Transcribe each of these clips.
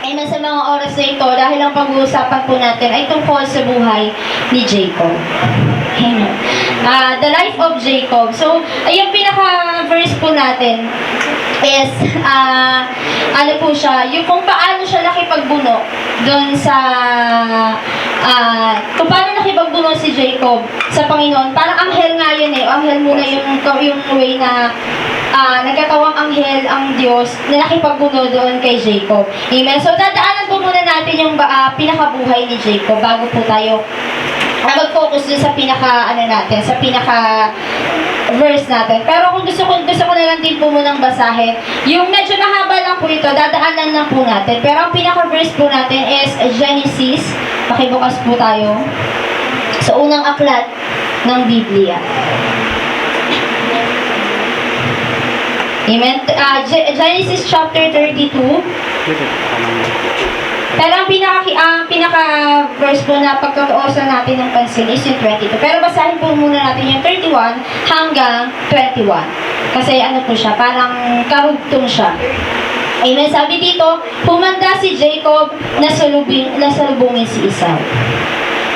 Amen, sa mga oras na ito, dahil ang pag-uusapan po natin ay tungkol sa buhay ni Jacob. Amen. The life of Jacob. So, yung pinaka-verse po natin is, ano po siya, yung kung paano siya nakipagbuno doon sa, kung paano nakipagbuno si Jacob sa Panginoon. Parang anghel nga yun eh. Anghel muna yung way na nagkatawang anghel ang Diyos na nakipagbuno doon kay Jacob. Amen. So, dadaanan po muna natin yung pinakabuhay ni Jacob bago po tayo mag-focus dun sa verse natin. Pero kung gusto ko na lang din po munang basahin, yung medyo mahaba lang po ito, dadaanan lang po natin. Pero ang pinaka-verse po natin is Genesis. Pakibukas po tayo sa unang aklat ng Biblia. Amen. Genesis chapter 32. Pero ang pinaka-verse po na pagkakausan natin ng pansin is yung 22. Pero basahin po muna natin yung 31 hanggang 21. Kasi ano po siya, parang karugtong siya. Amen. Sabi dito, humanda si Jacob na salubungin si Esau.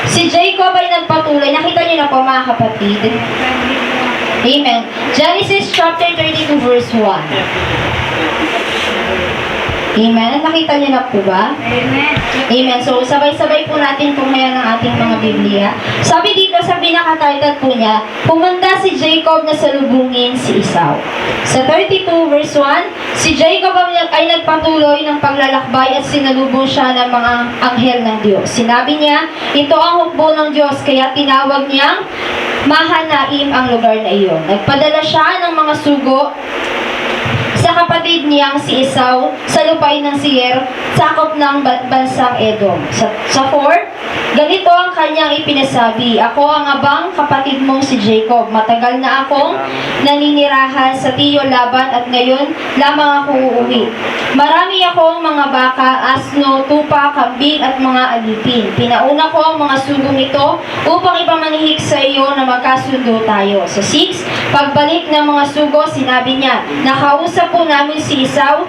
Si Jacob ay nagpatuloy. Nakita niyo na po mga kapatid. Amen. Genesis chapter 32 verse 1. Amen. Nakita niyo na po ba? Amen. Amen. So, sabay-sabay po natin kumayan ng ating mga Biblia. Sabi dito sa pinaka-title po niya, humanda si Jacob na salubungin si Esau. Sa 32 verse 1, si Jacob ay nagpatuloy ng paglalakbay at sinalubong siya ng mga anghel ng Diyos. Sinabi niya, ito ang hukbo ng Diyos, kaya tinawag niyang Mahanaim ang lugar na iyon. Nagpadala siya ng mga sugo sa kapatid niyang si Esau sa lupain ng Seir, sakop ng bansang Edom. Sa 4, ganito ang kanyang ipinasabi, ako ang abang kapatid mong si Jacob. Matagal na akong naninirahan sa tiyo Laban at ngayon lamang ako uuwi. Marami akong mga baka, asno, tupa, kambing at mga alipin. Pinauna ko ang mga sugong ito upang ipamanihik sa iyo na magkasundo tayo. Sa 6, pagbalik ng mga sugo, sinabi niya, nakausap po namin si Esau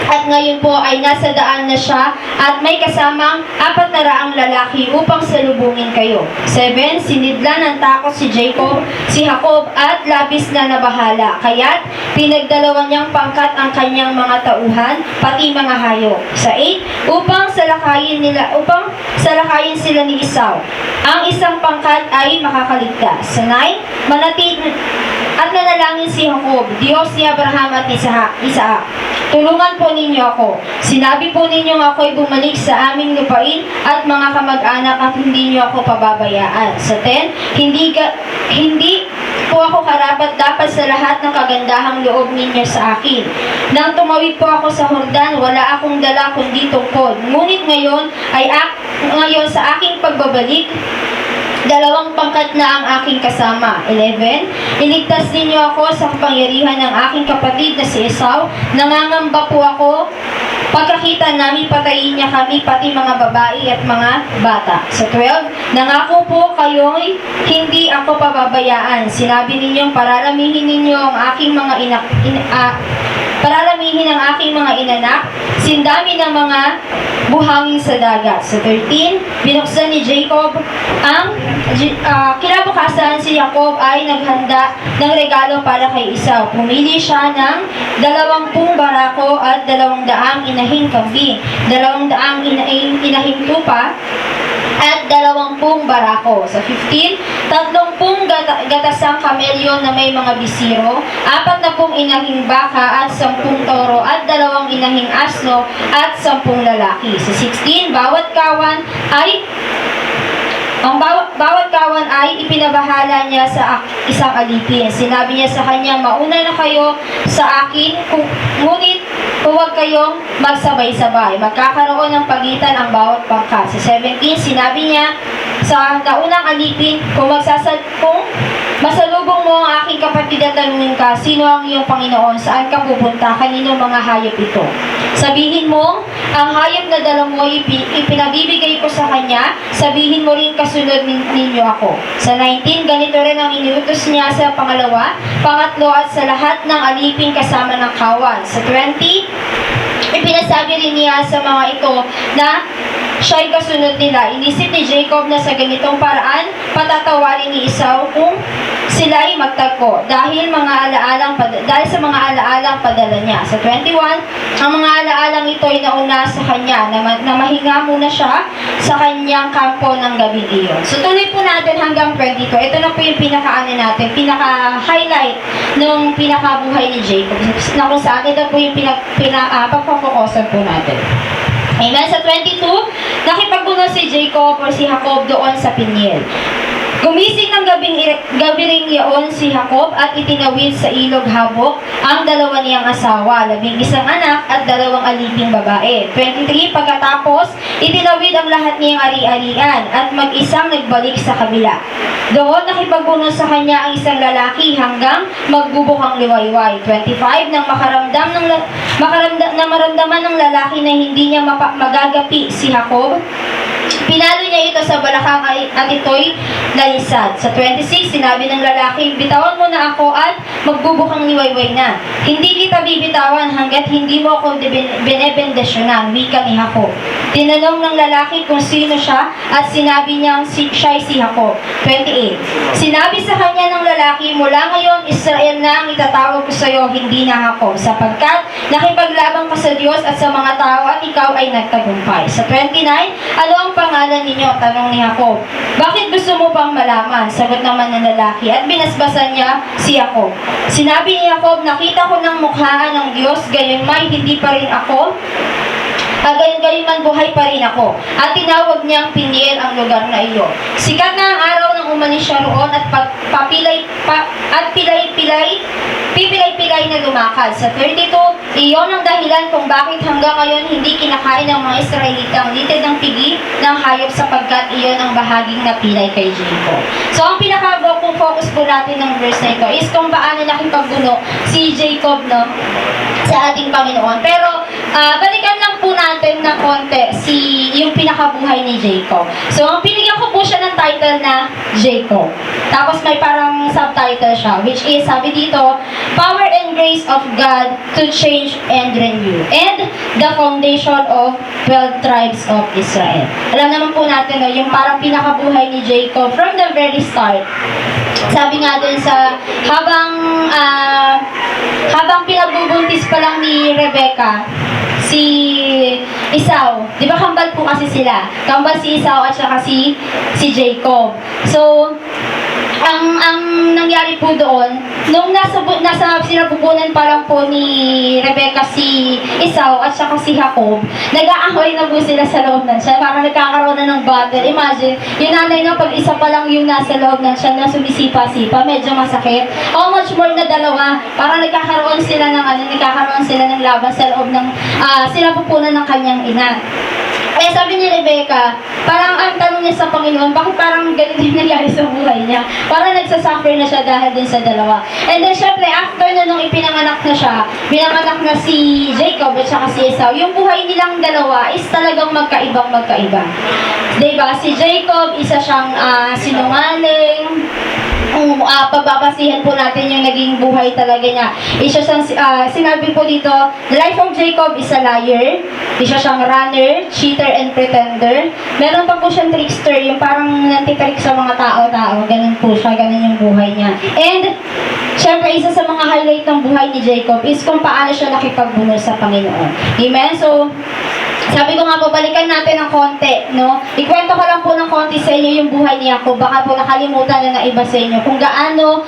at ngayon po ay nasa daan na siya at may kasamang 400 lalaki upang salubungin kayo. 7, sinidlan ng takot si Jacob, si Jacob at labis na nabahala. Kaya't pinagdalawan niyang pangkat ang kanyang mga tauhan, pati mga hayop. Sa 8, upang salakayin sila ni Esau. Ang isang pangkat ay makakaligtas. Sa 9, at nanalangin si Jacob, Diyos ni Abraham at ni Isaac. Tulungan po ninyo ako. Sinabi po ninyong ako'y bumalik sa aming lupain at mga kamag-anak at hindi niyo ako pababayaan. Sa 10, hindi po ako karapat dapat sa lahat ng kagandahang loob ninyo sa akin. Nang tumawid po ako sa Hordan, wala akong dala kundi tungkod. Ngunit ngayon sa aking pagbabalik, 2 pangkat na ang aking kasama. 11, iligtas ninyo ako sa kapangyarihan ng aking kapatid na si Esau. Nangangamba po ako, pagkakita namin patayin niya kami, pati mga babae at mga bata. Sa 12, nangako po kayo'y hindi ako pababayaan. Sinabi ninyong pararamihin ninyo ang aking mga pararamihin ang aking mga inanak, sindami ng mga buhangin sa dagat. Sa 13, binuksan ni Jacob ang kinabukasan si Jacob ay naghanda ng regalo para kay Esau. Pumili siya ng 20 barako at 200 inahing kambing, 200 inahing tupa, at 20 barako. Sa 15, 30 gatasang kamelyo na may mga bisiro, 40 inahing baka at 10 toro at 2 inahing asno at 10 lalaki. Sa 16, bawat kawan ay ipinabahala niya sa isang alipin. Sinabi niya sa kanya, mauna na kayo sa akin, ngunit huwag kayong magsabay-sabay. Magkakaroon ng pagitan ang bawat pangkat. Sa 17, sinabi niya sa naunang alipin, kung masalubong mo ang aking kapatid at tanungin ka, sino ang iyong Panginoon? Saan ka pupunta? Kaninong mga hayop ito? Sabihin mo, ang hayop na dala mo ipinabibigay ko sa kanya, sabihin mo rin kasunod ninyo ako. Sa 19, ganito rin ang iniutos niya sa pangalawa, pangatlo at sa lahat ng alipin kasama ng kawan. Sa 20, ipinasabi rin niya sa mga ito na siya'y kasunod nila. Inisip ni Jacob na sa ganitong paraan, patatawarin ni Esau kung sila ay magtagpo dahil sa mga alaalang padala niya. Sa 21, ang mga alaalang ito ay nauna sa kanya na mahinga muna siya sa kanyang kampo ng gabi iyon. So tuloy po natin hanggang 22. Ito na po yung pinaka-highlight ng pinakabuhay ni Jacob. Na kung saan ito po yung pagpapokusan po natin. Amen. Sa 22, nakipagbuno si Jacob or si Jacob doon sa Peniel. Gumising ng gabi ring yaon si Jacob at itinawid sa ilog Habok ang dalawa niyang asawa, 11 anak at 2 aliping babae. 23, pagkatapos, itinawid ang lahat niyang ari-arian at mag-isang nagbalik sa kabila. Doon nakipagbuno sa kanya ang isang lalaki hanggang magbubukang liwayway. 25, nang maramdaman ng lalaki na hindi niya magagapi si Jacob, pinalo niya ito sa balakang at ito'y lalisad. Sa 26, sinabi ng lalaki, bitawan mo na ako at magbubukang liwayway na. Hindi kita bibitawan hanggat hindi mo ako benebendasyonan, wika ni Jacob. Tinanong ng lalaki kung sino siya at sinabi niyang siya'y si Jacob. 28, sinabi sa kanya ng lalaki, mula ngayon Israel na ang itatawag ko sa iyo, hindi na Jacob, sapagkat nakipaglabang ka sa Diyos at sa mga tao at ikaw ay nagtagumpay. Sa 29, ano ang pangalan ninyo? Tanong ni Jacob. Bakit gusto mo pang malaman? Sagot naman ng lalaki at binasbasan niya si Jacob. Sinabi ni Jacob, nakita ko ng mukhaan ng Diyos, gayon may hindi pa rin ako. Gayon man buhay pa rin ako. At tinawag niyang Peniel ang lugar na iyo. Sikat na ang araw nang umalis siya roon at pipilay-pilay na lumakad. Sa 32, iyon ang dahilan kung bakit hanggang ngayon hindi kinakain ng mga Israelita ang litid ng pigi ng hayop sapagkat iyon ang bahaging napilay kay Jacob. So ang pinaka-focus po natin ng verse na ito is kung paano nakipagbuno si Jacob sa ating Panginoon. Pero balikan lang po natin na konti yung pinakabuhay ni Jacob. So ang pinigyan ko po siya ng title na Jacob. Tapos may parang subtitle siya, which is, sabi dito, Power and Grace of God to Change and Renew, and the Foundation of 12 Tribes of Israel. Alam naman po natin yung parang pinakabuhay ni Jacob from the very start. Sabi nga dun sa habang pinagbubuntis pa lang ni Rebecca si Esau, di ba kambal po kasi sila? Kambal si Esau at saka si Jacob. So, ang nangyari po doon, nung nasa sinapupunan pa lang po ni Rebecca si Esau at saka si Jacob, nag-aahoy na po sila sa loob ng siya. Parang nagkakaroon na ng battle. Imagine, yung nanay na pag isa pa lang yung nasa loob ng siya na sumisipa-sipa, medyo masakit. How much more na dalawa, parang nagkakaroon sila ng laban sa loob ng sinapupunan ng kanyang ina. Eh, sabi ni Rebecca, parang ang tanong niya sa Panginoon, bakit parang ganun din nangyari sa buhay niya? Parang nagsasuffer na siya dahil din sa dalawa. And then, syempre, after nung ipinanganak na siya, pinanganak na si Jacob at saka si Esau, yung buhay nilang dalawa is talagang magkaiba. Diba? Si Jacob, isa siyang sinungaling. Pagbabasihan po natin yung naging buhay talaga niya. Isa siyang, sinabi po dito, the life of Jacob is a liar. Isa siyang runner, cheater, and pretender. Meron pa po siyang trickster, yung parang nantitrick sa mga tao-tao. Ganun po siya, ganun yung buhay niya. And, syempre, isa sa mga highlight ng buhay ni Jacob is kung paano siya nakipagbuno sa Panginoon. Amen? So, sabi ko nga po, balikan natin ng konti, no? Ikwento ko lang po ng konti sa inyo yung buhay ni Jacob. Baka po nakalimutan na iba sa inyo. Kung ano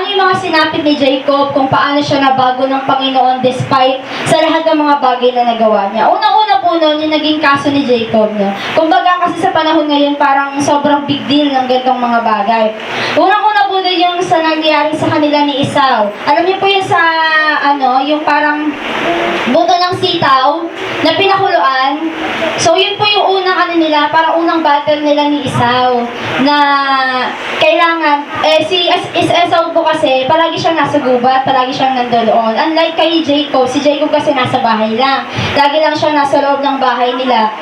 yung mga sinapit ni Jacob, kung paano siya nabago ng Panginoon despite sa lahat ng mga bagay na nagawa niya. Unang-una po noon, yung naging kaso ni Jacob, no? Kumbaga kasi sa panahon ngayon, parang sobrang big deal ng ganitong mga bagay. Unang-una po noon yung sa nangyari sa kanila ni Esau. Alam niyo po yung sa, yung parang buto ng sitaw, na pinakuluan. So, yun po yung unang nila, parang unang battle nila ni Esau, na kailangan, si Esau po kasi, palagi siyang nasa gubat, palagi siyang nandoon. Unlike kay Jacob, si Jacob kasi nasa bahay lang. Lagi lang siya nasa loob ng bahay nila,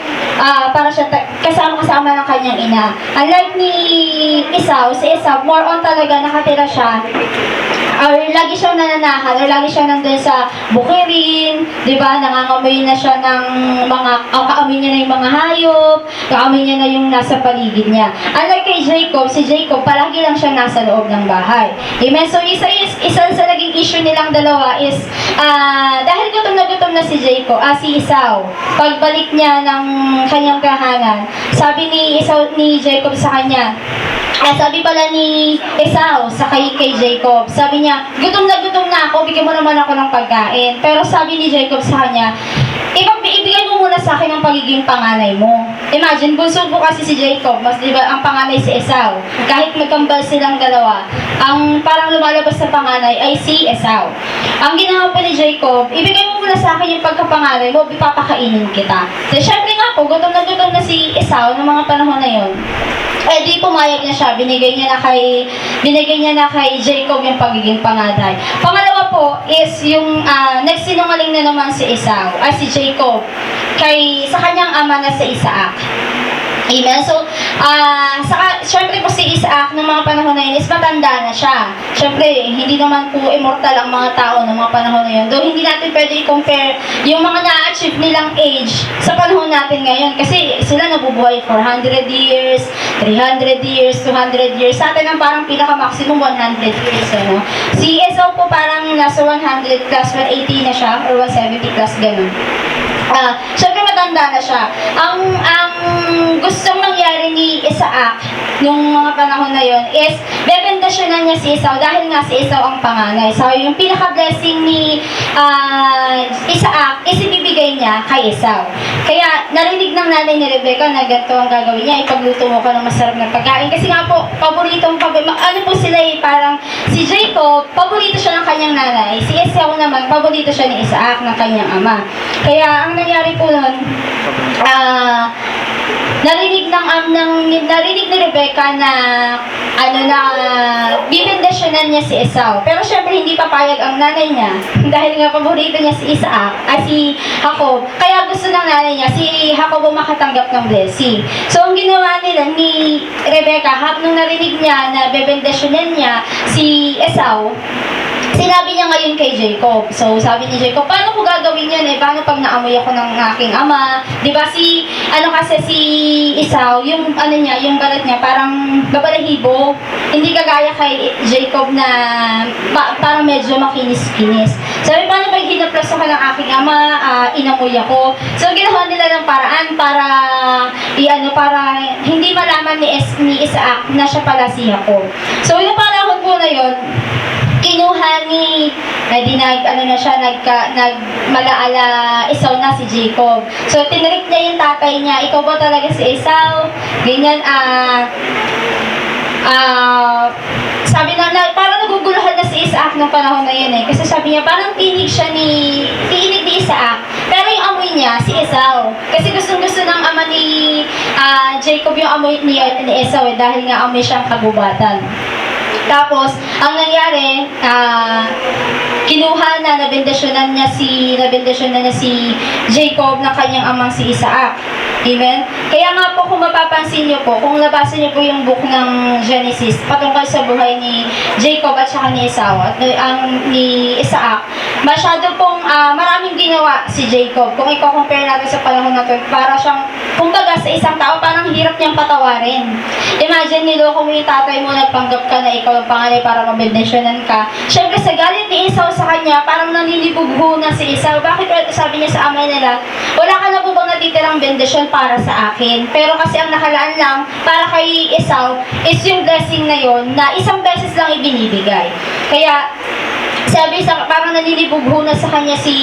para siya kasama ng kanyang ina. Unlike ni Esau, si Esau, more on talaga nakatira siya or lagi siyang nananahan, or lagi siyang nandun sa bukirin, di ba? Nangangamoy na siya ng mga, kaamoy niya na yung mga hayop, kaamoy niya na yung nasa paligid niya. Unlike kay Jacob, si Jacob, palagi lang siya nasa loob ng bahay. Amen? So, isa sa naging issue nilang dalawa is, dahil gutom na si Jacob, si Esau, pagbalik niya ng kanyang kahanan, sabi ni Jacob sa kanya, sabi pala ni Esau sa kay Jacob, sabi niya, gutom na ako, bigyan mo naman ako ng pagkain. Pero sabi ni Jacob sa kanya, ibigay mo muna sa akin ang pagiging panganay mo. Imagine, bunso po kasi si Jacob, mas di ba ang panganay si Esau. Kahit magkambal silang dalawa, ang parang lumalabas sa panganay ay si Esau. Ang ginawa po ni Jacob, ibigay mo muna sa akin yung pagkapanganay mo, ipapakainin kita. So, syempre nga po, gutom na si Esau ng mga panahon na yon. Eh di pumayag na siya, binigay niya na kay Jacob yung pagiging panganay. Pangalawa po is yung nagsinungaling na naman si si Jacob sa kanyang ama na si Isaac. Amen. So, syempre po si Isaac ng mga panahon na yun is matanda na siya. Syempre, hindi naman po immortal ang mga tao ng mga panahon na yun. Though hindi natin pwede i-compare yung mga na-achieve nilang age sa panahon natin ngayon. Kasi sila nabubuhay 400 years, 300 years, 200 years. Sa atin ang parang pinaka-maximum 100 years. Ano? Si Esau po parang nasa 100 plus, 180 na siya, or 170 plus, ganun. Syempre matanda na siya. Ang gustong mangyari ni Isaac nung mga panahon na yon is bebendasyonan niya si Esau dahil nga si Esau ang panganay. So yung pinaka-blessing ni Isaac is ibibigay niya kay Esau. Kaya narinig ng nanay ni Rebecca na ganito ang gagawin niya, ipagluto mo ko ng masarap na pagkain. Kasi nga po, ano po sila parang si Jacob, paborito siya ng kanyang nanay. Si Esau naman, paborito siya ni Isaac ng kanyang ama. Kaya ang nangyari po nun, narinig ni Rebecca na bibendasyonan niya si Esau. Pero syempre hindi papayag ang nanay niya dahil nga paborito niya si si Jacob. Kaya gusto ng nanay niya si Jacob makatanggap ng blessing. So ang ginawa nila ni Rebecca, nung narinig niya na bibendasyonan niya si Esau, sinabi niya ngayon kay Jacob. So, sabi ni Jacob, paano ko gagawin yun? Paano pag naamoy ako ng aking ama? Diba si Esau, yung balat niya, parang babalahibo. Hindi kagaya kay Jacob na parang medyo makinis-kinis. Sabi, paano pag hinaplas ako ng aking ama, inamoy ako? So, ginawa nila ng paraan para hindi malaman ni Isaac na siya pala si Jacob. So, yung panahon po na yun, kinuha nagmalaala Esau na si Jacob. So, tinrik niya yung tatay niya, ikaw ba talaga si Esau? Ganyan, sabi na, parang naguguluhan na si Isaac nung panahon na yun Kasi sabi niya, parang tinig ni Isaac. Pero yung amoy niya, si Esau. Kasi gustong-gusto ng ama ni Jacob yung amoy ni Esau dahil nga amoy siyang kagubatan. Tapos, ang nangyari, nabendasyonan niya si Jacob ng kanyang amang si Isaac. Amen? Kaya nga po, kung mapapansin niyo po, kung labasan niyo po yung book ng Genesis, patungkol sa buhay ni Jacob at saka ni Esau, at ni Isaac, masyado pong maraming ginawa si Jacob. Kung i-compare natin sa panahon na ito, para siyang, kumbaga sa isang tao, parang hirap niyang patawarin. Imagine, niloko mo yung tatay mo, nagpanggap ka na ikaw ang panganay para mabendasyonan ka. Siyempre, sa galit ni Esau sa kanya, parang nanilibugho na si Esau. Bakit sabi niya sa ama nila, wala ka na po bang natitirang bendasyon para sa akin? Pero kasi ang nakalaan lang para kay Esau is yung blessing na yon na isang beses lang ibinibigay. Kaya, parang nanilibugho na sa kanya si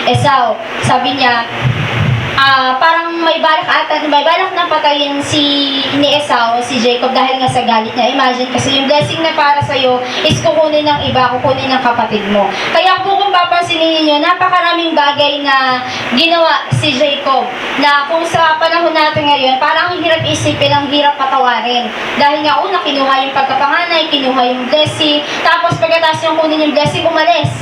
Esau. Sabi niya, parang may balak na patayin ni Esau, si Jacob dahil nga sa galit niya. Imagine kasi yung blessing na para sa'yo is kukunin ng iba, kukunin ng kapatid mo. Kaya kung papansinin niyo, napakaraming bagay na ginawa si Jacob na kung sa panahon natin ngayon, parang ang hirap isipin, ang hirap patawarin. Dahil nga una, kinuha yung pagkapanganay, kinuha yung blessing, tapos pagkatapos yung kunin yung blessing, umalis.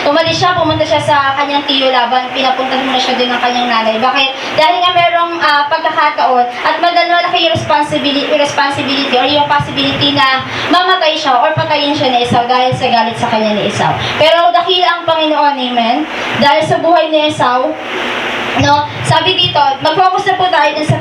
Umalis siya, pumunta siya sa kanyang tiyo Laban, pinapuntahan mo na siya din ng kanyang nanay. Bakit? Dahil nga merong pagkakataon at malaki malaki yung responsibility or yung possibility na mamatay siya or patayin siya ni Esau dahil sa galit sa kanya ni Esau. Pero dakila ang Panginoon, amen? Dahil sa buhay ni Esau, no, sabi dito, mag-focus na po tayo dun sa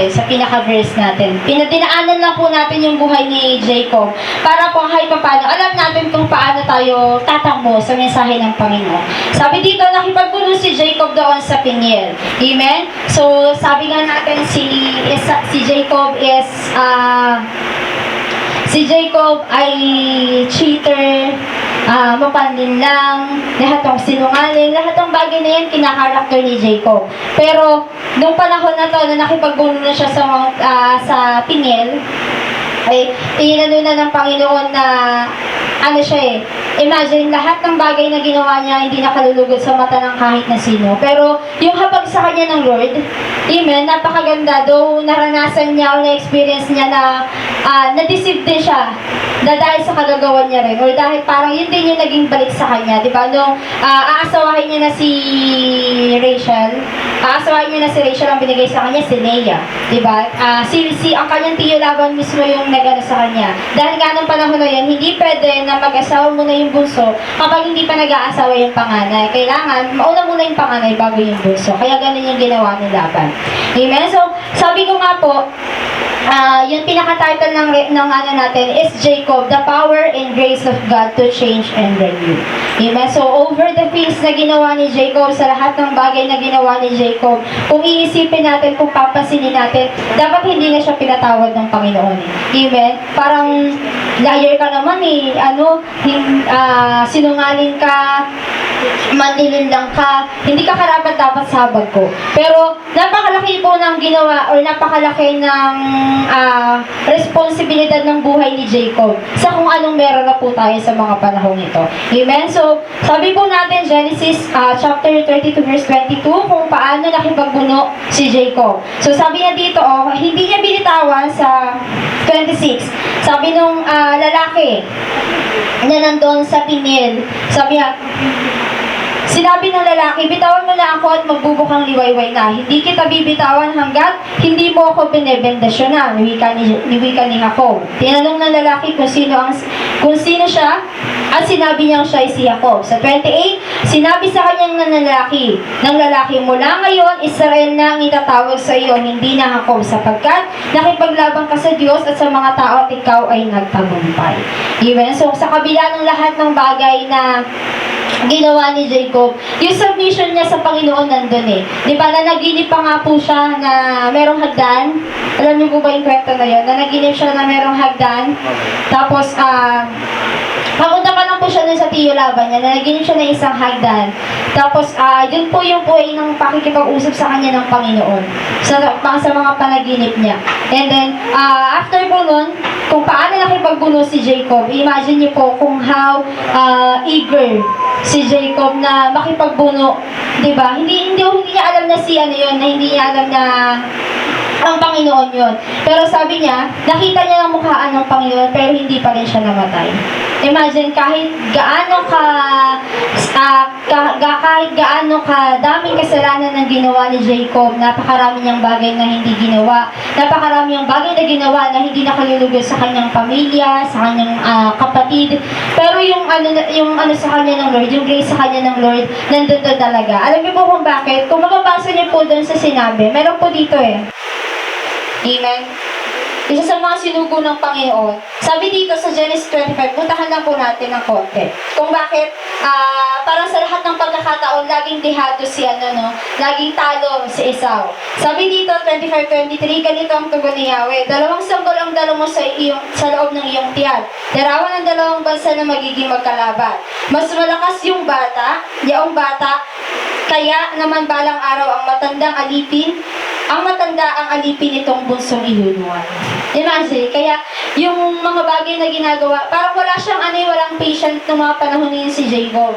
sa pinaka-verse natin. Dinaanan lang po natin yung buhay ni Jacob para po kahit paano, alam natin kung paano tayo tatakbo sa mensahe ng Panginoon. Sabi dito, nakipaggulo si Jacob doon sa Peniel. Amen? So, sabi nga natin, si Jacob is, si Jacob ay cheater, mapanlinlang, lahat ng sinungaling, lahat ng bagay na yan, kinakarakter ni Jacob. Pero, nung panahon na to, na nakipagbuno na siya sa Peniel, ay inano na ng Panginoon na ano siya imagine lahat ng bagay na ginawa niya hindi nakalulugod sa mata ng kahit na sino. Pero yung habag sa kanya ng Lord, amen, napakaganda. Though naranasan niya o na-experience niya na na-deceive din siya dahil sa kagagawan niya rin or dahil parang yun din yung naging balik sa kanya, di ba? Nung aasawahin niya na si Rachel, ang binigay sa kanya si Leah, di ba? Ang kanyang tiyo Laban mismo yung nagano sa kanya. Dahil nga nung panahon na yun, hindi pwede na mag-asawa muna yung bunso kapag hindi pa nag-aasawa yung panganay. Kailangan, mauna muna yung panganay bago yung bunso. Kaya ganun yung ginawa ni Laban. Amen? So, sabi ko nga po, yung pinaka-title ng ano natin is Jacob, the power and grace of God to change and renew. Amen? So, over the things na ginawa ni Jacob, sa lahat ng bagay na ginawa ni Jacob, kung iisipin natin, kung papasinin natin, dapat hindi na siya pinatawad ng Panginoon. Amen? Parang, liar ka naman sinungaling ka, manlilin lang ka, hindi ka karapat dapat sa habag ko. Pero, napakalaki po ng ginawa or napakalaki ng responsibilidad ng buhay ni Jacob sa kung anong meron na po tayo sa mga panahong ito. Amen? So, sabi po natin, Genesis chapter 32 verse 22, kung paano nakipagbuno si Jacob. So, sabi niya dito, hindi niya binitawan sa 26. Sabi nung lalaki na nandun sa Peniel, sabi niya, sinabi ng lalaki, bitawan mo na ako at magbubukang liwayway na. Hindi kita bibitawan hanggat hindi mo ako binebendasyon na. Niwika ni Jacob. Tinanong ng lalaki kung sino siya at sinabi niyang siya ay si Jacob. Sa 28, sinabi sa kanyang ng lalaki, mula ngayon, Israel na ang itatawag sa iyo, hindi na Jacob, sapagkat nakipaglabang ka sa Diyos at sa mga tao at ikaw ay nagtagumpay. Amen? So, sa kabila ng lahat ng bagay na ginawa ni Jacob, yung submission niya sa Panginoon nandun Di ba, nanaginip pa nga po siya na merong hagdan. Alam niyo po ba yung kwento na yun? Nanaginip siya na merong hagdan. Tapos, papunta pa lang po siya dun sa tiyo Laban niya. Nanaginip siya na isang hagdan. Tapos, yun po yung way ng pakikipag-usap sa kanya ng Panginoon. Sa mga panaginip niya. And then, after po nun, kung paano nakipagbuno si Jacob, imagine niyo po kung how eager si Jacob na makipagbuno, 'di ba? Hindi niya alam na hindi niya alam na ang Panginoon yun. Pero sabi niya, nakita niya ang mukhaan ng Panginoon pero hindi pa rin siya namatay. Imagine, kahit gaano daming kasalanan ng ginawa ni Jacob, napakarami niyang bagay na hindi ginawa, napakarami niyang bagay na ginawa na hindi nakalulugod sa kanyang pamilya, sa kanyang kapatid. Pero yung sa kanya ng Lord, yung grace sa kanya ng Lord, nandun doon talaga. Alam niyo po kung bakit? Kung mababasa niyo po doon sa sinabi, meron po dito Amen? Isa sa mga sinugo ng Panginoon. Sabi dito sa Genesis 25, puntahan lang po natin ng konti. Kung bakit, parang sa lahat ng pagkakataon, laging dihado laging talo si Esau. Sabi dito, 25-23, ganito ang tugon ni Yahweh. 2 sanggol ang dala mo sa loob ng iyong tiyan. Larawan ng 2 bansa na magiging magkalaban. Mas malakas yung bata, kaya naman balang araw ang matanda ang alipin itong bunsong ihuluan. Imagine, kaya yung mga bagay na ginagawa, parang wala walang patient ng mga panahon niya si Jacob.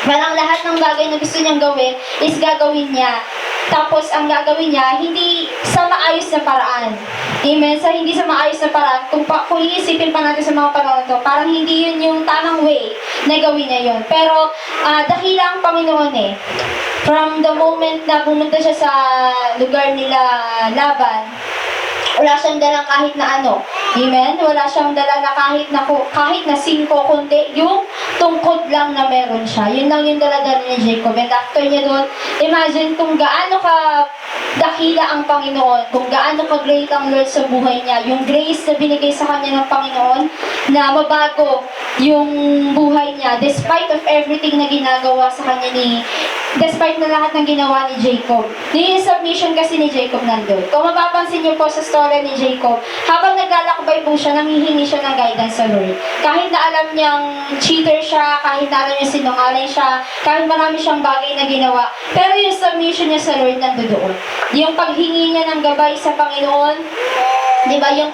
Parang lahat ng bagay na gusto niyang gawin is gagawin niya. Tapos, ang gagawin niya, hindi sa maayos na paraan. Amen? Hindi sa maayos na paraan. Kung iisipin pa natin sa mga panahon to, parang hindi yun yung tamang way na gawin niya yun. Pero, dakila ang Panginoon From the moment na pumunta siya sa lugar nila Laban, Wala siyang dalang kahit na ano. Amen? Wala siyang dalang na kahit na 5, kundi yung tungkod lang na meron siya. Yun lang yung dala-dala ni Jacob. And after niya doon, imagine kung gaano ka dakila ang Panginoon, kung gaano ka great ang Lord sa buhay niya, yung grace na binigay sa kanya ng Panginoon, na mabago yung buhay niya, despite of everything na ginagawa sa kanya despite na lahat ng ginawa ni Jacob. Yung submission kasi ni Jacob nandun. Kung mapapansin niyo po sa story ni Jacob, habang naglalakbay po siya, nanghihingi siya ng guidance sa Lord. Kahit na alam niyang cheater siya, kahit na alam niya sinungaling siya, kahit marami siyang bagay na ginawa, pero yung submission niya sa Lord nandoon. Yung paghingi niya ng gabay sa Panginoon, di ba, yung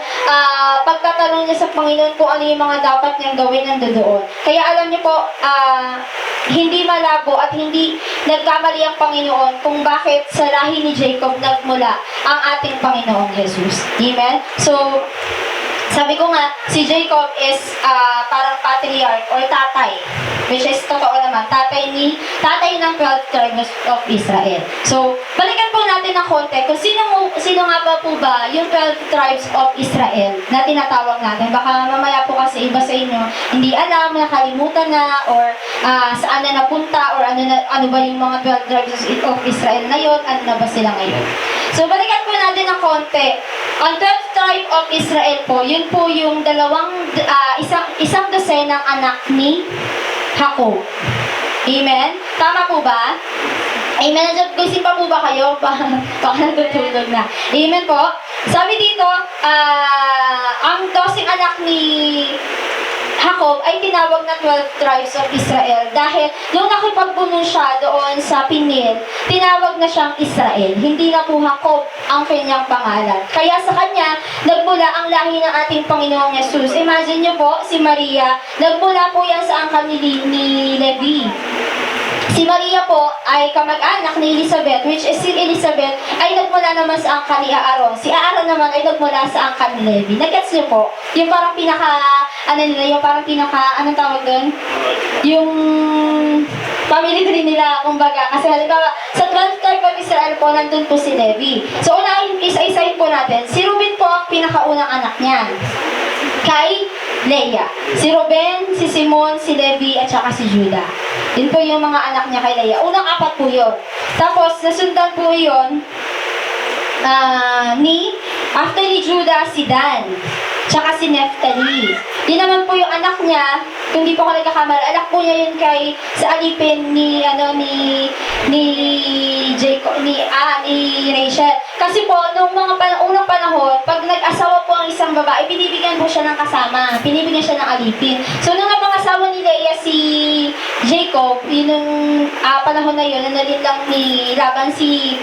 pagtatanong niya sa Panginoon kung ano yung mga dapat niyang gawin nandoon. Kaya alam niyo po, hindi malabo at hindi nagkamali ang Panginoon kung bakit sa lahi ni Jacob nagmula ang ating Panginoong Jesus. Amen? So, sabi ko nga, si Jacob is parang patriarch or tatay. Which is totoo naman, tatay ng 12 tribes of Israel. So, balikan po natin ng konti kung sino nga po ba yung 12 tribes of Israel na tinatawag natin. Baka mamaya po kasi iba sa inyo, hindi alam, nakalimutan na, or saan na napunta, or ano ba yung mga 12 tribes of Israel na yun, ano na ba sila ngayon. So, balikan po natin ng konti. Ang 12th tribe of Israel po, yun po yung isang dosenang anak ni Jacob. Amen? Tama po ba? Amen? Nandiyan pa po ba kayo? Baka natutulog na. Amen po? Sabi dito, ang 12 anak ni Jacob ay tinawag na 12 tribes of Israel dahil nung nakipagbuno siya doon sa Pinil, tinawag na siyang Israel. Hindi na po Jacob ang kanyang pangalan. Kaya sa kanya, nagmula ang lahi ng ating Panginoong Yesus. Imagine nyo po, si Maria, nagmula po yan sa angkan ni Levi. Si Maria po ay kamag-anak ni Elizabeth, which is si Elizabeth ay nagmula naman sa angkan ni Aaron. Si Aaron naman ay nagmula sa angkan ni Levi. Nag-gets niyo po? Yung parang anong tawag doon? Yung family tree nila, kumbaga. Kasi halimbawa, sa 12th tribe of Israel po, nandun po si Levi. So, unahin, isa-isahin po natin. Si Ruben po ang pinakaunang anak niya. Kay Leah. Si Ruben, si Simon, si Levi, at saka si Judah. Yun po yung mga anak niya kay Leah. Unang 4 po yun. Tapos, nasundan po yun after ni Judah, si Dan. Tsaka si Neftali. Yun naman po yung anak niya, kung di po ako nagkakamali, anak po niya yun sa alipin ni Jacob, ni Rachel. Kasi po, nung unang panahon, pag nag-asawa po ang isang babae, binibigyan po siya ng kasama. Binibigyan siya ng alipin. So, nung napangasawa ni Leah si Jacob, yun nung panahon na yun, nanalin lang ni Laban si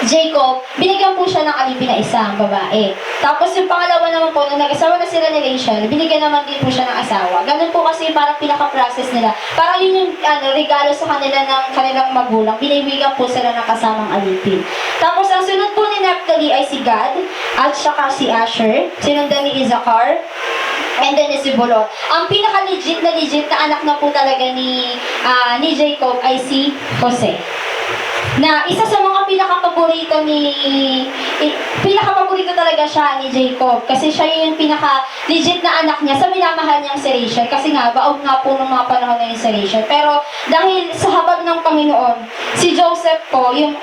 Jacob, binigyan po siya ng alipin na isang babae. Tapos yung pangalawa naman po, nung nag-asawa na sila ni Rachel, binigyan naman din po siya ng asawa. Ganun po kasi parang pinaka-process nila. Parang yun yung regalo sa kanila ng kanilang magulang. Binibigyan po sila ng kasamang alipin. Tapos ang sunod po ni Naphtali ay si Gad, at saka si Asher, sinundan ni Issachar, and then si Zebulon. Ang pinaka-legit na anak na po talaga ni Jacob ay si Jose. Na isa sa mga pinaka-paborito talaga siya ni Jacob kasi siya yung pinaka-legit na anak niya sa minamahal niyang si Rachel kasi nga, baog nga po ng mga panahon na yun si Rachel. Pero dahil sa habag ng Panginoon, si Joseph po, yung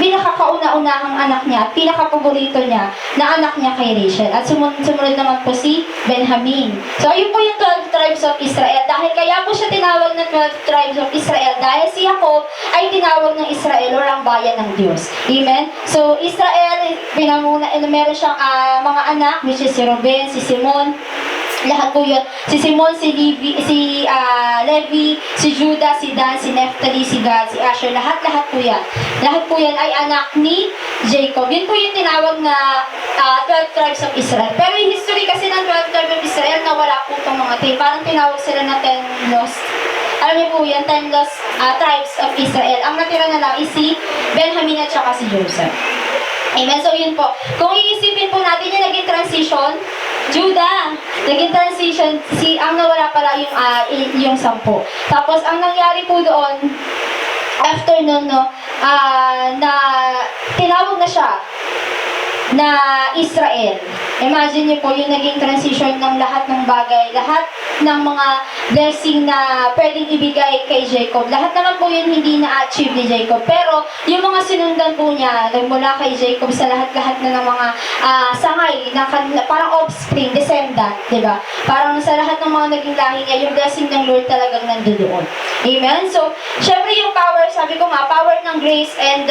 pinaka-kauna-unahang anak niya, pinaka-paborito niya na anak niya kay Rachel. At sumunod naman po si Benjamin. So, yun po yung 12 tribes of Israel. Dahil kaya po siya tinawag na 12 tribes of Israel dahil si Jacob ay tinawag ng Israel or ang bayan ng Diyos. Amen? So, Israel, meron siyang mga anak, which is si Ruben, si Simon, lahat po yun. Si Simon, si Levi, si Judah, si Dan, si Neftali, si Gad, si Asher, lahat po yan. Lahat po yan ay anak ni Jacob. Yun po yung tinawag na 12 tribes of Israel. Pero yung history kasi ng 12 tribes of Israel, nawala po itong mga parang tinawag sila na 10 lost. Alam niyo po yan, 10 lost tribes of Israel. Ang natira na lang is si Benjamin at saka si Joseph. Amen. So, yun po. Kung iisipin po natin yung naging transition, Judah, naging transition, ang nawala pala yung 10. Tapos, ang nangyari po doon, after nun, na tinawag na siya na Israel. Imagine niyo po yung naging transition ng lahat ng bagay, lahat ng mga blessing na pwedeng ibigay kay Jacob. Lahat naman po yun hindi na-achieve ni Jacob. Pero yung mga sinundan po niya, nagmula kay Jacob sa lahat-lahat na ng mga sangay, na parang offspring, descendant, di ba? Parang sa lahat ng mga naging lahi niya, yung blessing ng Lord talagang nandoon. Amen? So, syempre yung power, sabi ko nga, power ng grace and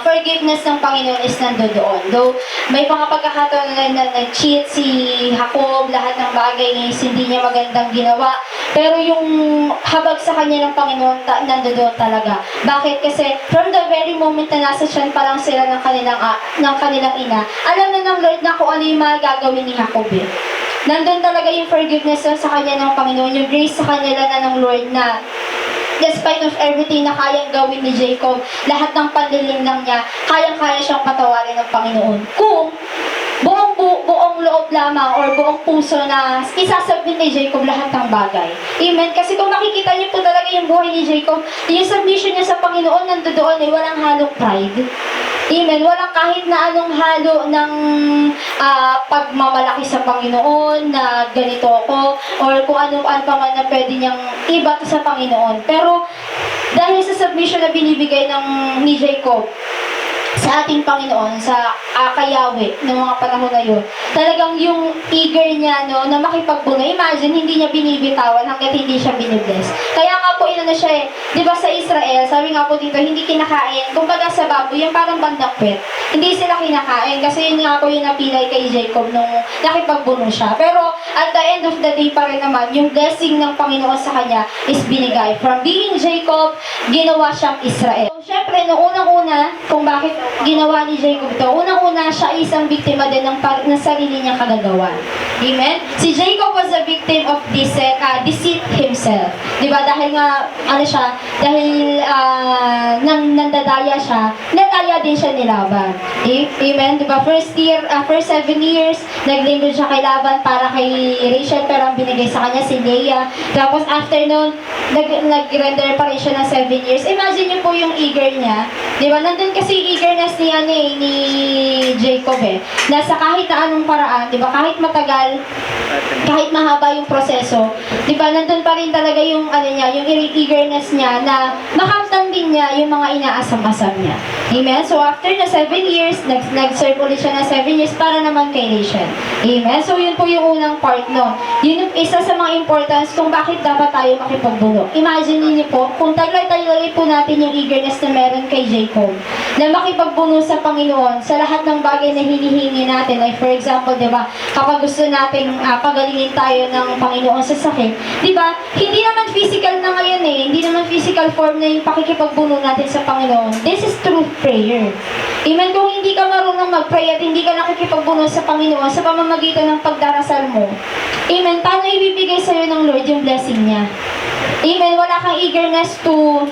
forgiveness ng Panginoon is nandoon. Though, may mga pagkakataon na nag-cheat si Jacob, lahat ng bagay is hindi niya magandang ginawa. Pero yung habag sa kanya ng Panginoon, nandoon talaga. Bakit? Kasi from the very moment na nasa tiyan pa lang sila ng kanilang ina, alam na ng Lord na kung ano yung mga gagawin ni Jacob eh. Nandun talaga yung forgiveness sa kanya ng Panginoon, yung grace sa kanya na ng Lord na despite of everything na kayang gawin ni Jacob, lahat ng panlilinlang niya, kayang-kaya siyang patawarin ng Panginoon. Kung buong loob lamang or buong puso na isasubmit ni Jacob lahat ng bagay. Amen? Kasi kung makikita niyo po talaga yung buhay ni Jacob, yung submission niya sa Panginoon, nandoon ay walang halong pride. Amen? Walang kahit na anong halo ng pagmamalaki sa Panginoon na ganito ako or kung ano-ano pa man na pwede niyang iba sa Panginoon. Pero dahil sa submission na binibigay ni Jacob sa ating Panginoon, sa kay Yahweh, ng mga panahon na yun, talagang yung eager niya na makipagbuno. Imagine, hindi niya binibitawan hanggat hindi siya binibless. Kaya nga po, siya eh. Di ba sa Israel, sabi nga po dito, hindi kinakain. Kumbaga sa baboy, yung parang bandakwet. Hindi sila kinakain kasi yun nga po yung napilay kay Jacob nung nakipagbuno siya. Pero at the end of the day pa rin naman, yung blessing ng Panginoon sa kanya is binigay. From being Jacob, ginawa siyang Israel. So, syempre, noong unang-una, kung bakit ginawa ni Jacob ito, unang-una, siya isang biktima din ng sarili niyang kagagawan. Amen? Si Jacob was a victim of deceit himself. Diba? Dahil nga, dahil nandadaya siya, nadaya din siya ni Laban. Amen? Diba? First 7 years, naglingkod siya kay Laban para kay Rachel, pero ang binigay sa kanya si Leah. Tapos after nun, nag-render pa rin siya ng 7 years. Imagine niyo po yung eager niya. Diba? Nandun kasi eagerness niya ni Jacob eh. Nasa kahit na anong paraan, diba? Kahit matagal, kahit mahaba yung proseso, diba? Nandun pa rin talaga yung yung eagerness niya na makamtan din niya yung mga inaasam-asam niya. Amen? So after na 7 years, nag-serve ulit siya na 7 years para naman kay Rachel. Amen? So yun po yung unang part no. Yun yung isa sa mga importance kung bakit dapat tayo makipagbuno. Imagine niyo po, kung taglay-taglay po natin yung eagerness na meron kay Jacob, na makipagbuno sa Panginoon sa lahat ng bagay na hinihingi natin. Like for example, di ba, kapag gusto nating pagalingin tayo ng Panginoon sa sakit, di ba, hindi naman physical na ngayon eh, hindi naman physical form na yung pakikipagbuno natin sa Panginoon. This is true prayer. Amen? Kung hindi ka marunong mag-pray at hindi ka nakikipagbuno sa Panginoon sa pamamagitan ng pagdarasal mo, amen, paano ibibigay sa'yo ng Lord yung blessing niya? Amen? Wala kang eagerness to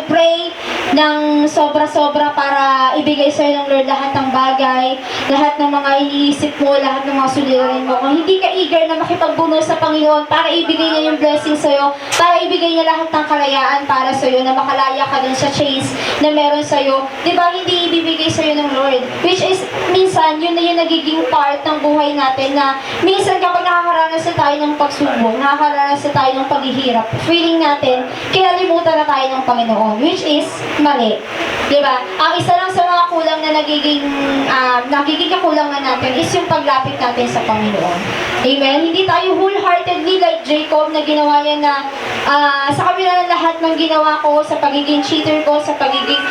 pray ng sobra-sobra para ibigay sa'yo ng Lord lahat ng bagay, lahat ng mga iniisip mo, lahat ng mga suliranin mo. Kung hindi ka eager na makipagbuno sa Panginoon para ibigay niya yung blessing sa'yo, para ibigay niya lahat ng kalayaan para sa'yo, na makalaya ka dun sa chains na meron sa'yo, di ba hindi ibibigay sa'yo ng Lord? Which is, minsan, yun na yung nagiging part ng buhay natin na minsan kapag nakakaranas na tayo ng pagsubok, nakakaranas na tayo ng paghihirap, feeling natin, kinalimutan na tayo ng Panginoon, which is mali. Diba? Ang isa lang sa mga kulang na nagiging kakulangan natin is yung paglapit natin sa Panginoon. Amen? Hindi tayo wholeheartedly like Jacob na ginawa niya na sa kabila ng lahat ng ginawa ko, sa pagiging cheater ko, sa pagiging